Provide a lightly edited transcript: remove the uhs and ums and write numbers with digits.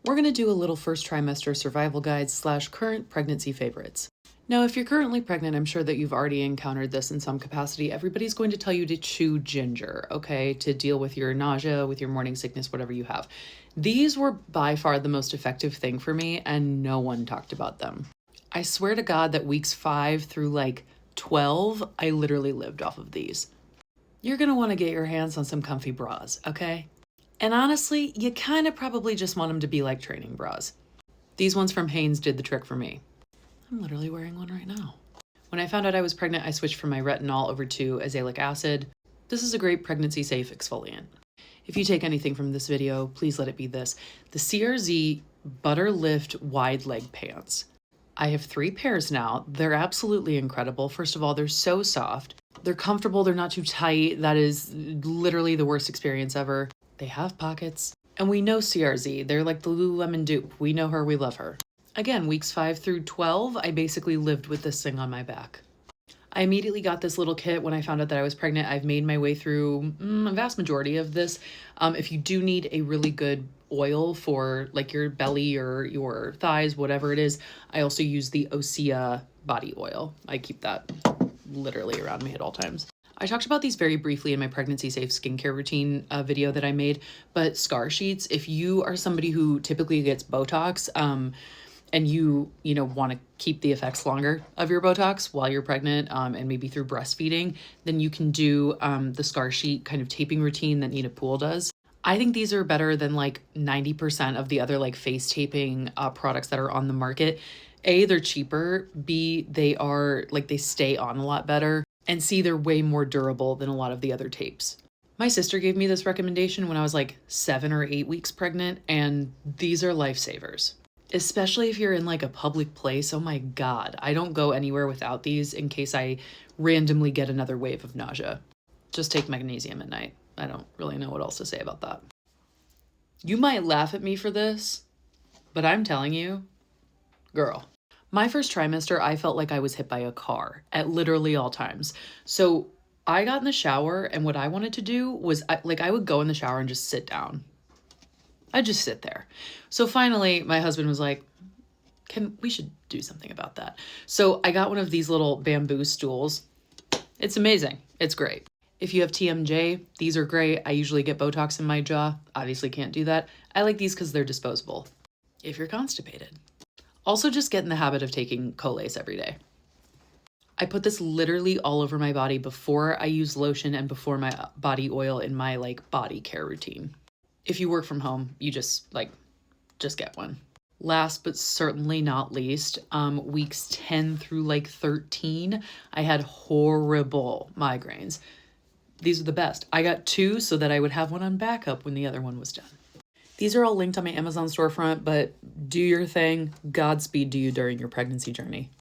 We're going to do a little first trimester survival guide / current pregnancy favorites. Now, if you're currently pregnant, I'm sure that you've already encountered this in some capacity. Everybody's going to tell you to chew ginger, okay, to deal with your nausea, with your morning sickness, whatever you have. These were by far the most effective thing for me, and no one talked about them. I swear to God that weeks 5 through like 12, I literally lived off of these. You're going to want to get your hands on some comfy bras, okay? And honestly, you kind of probably just want them to be like training bras. These ones from Hanes did the trick for me. I'm literally wearing one right now. When I found out I was pregnant, I switched from my retinol over to azelaic acid. This is a great pregnancy-safe exfoliant. If you take anything from this video, please let it be this. The CRZ Butter Lift Wide Leg Pants. I have 3 pairs now. They're absolutely incredible. First of all, they're so soft. They're comfortable. They're not too tight. That is literally the worst experience ever. They have pockets. And we know CRZ. They're like the Lululemon dupe. We know her. We love her. Again, weeks 5 through 12, I basically lived with this thing on my back. I immediately got this little kit when I found out that I was pregnant. I've made my way through a vast majority of this. If you do need a really good oil for like your belly or your thighs, whatever it is, I also use the Osea body oil. I keep that literally around me at all times. I talked about these very briefly in my pregnancy safe skincare routine video that I made, but scar sheets, if you are somebody who typically gets Botox, and you want to keep the effects longer of your Botox while you're pregnant, and maybe through breastfeeding, then you can do the scar sheet kind of taping routine that Nina Poole does. I think these are better than like 90% of the other like face taping products that are on the market. A, they're cheaper. B, they are like they stay on a lot better. And C, they're way more durable than a lot of the other tapes. My sister gave me this recommendation when I was like 7 or 8 weeks pregnant, and these are lifesavers. Especially if you're in like a public place. Oh my God. I don't go anywhere without these in case I randomly get another wave of nausea. Just take magnesium at night. I don't really know what else to say about that. You might laugh at me for this, but I'm telling you, girl. My first trimester, I felt like I was hit by a car at literally all times. So I got in the shower, and what I wanted to do was I would go in the shower and just sit down. I'd just sit there. So finally, my husband was like, we should do something about that. So I got one of these little bamboo stools. It's amazing. It's great. If you have TMJ, these are great. I usually get Botox in my jaw. Obviously can't do that. I like these because they're disposable. If you're constipated. Also, just get in the habit of taking Colace every day. I put this literally all over my body before I use lotion and before my body oil in my like body care routine. If you work from home, you just get one. Last but certainly not least, weeks 10 through like 13, I had horrible migraines. These are the best. I got 2 so that I would have one on backup when the other one was done. These are all linked on my Amazon storefront, but do your thing. Godspeed to you during your pregnancy journey.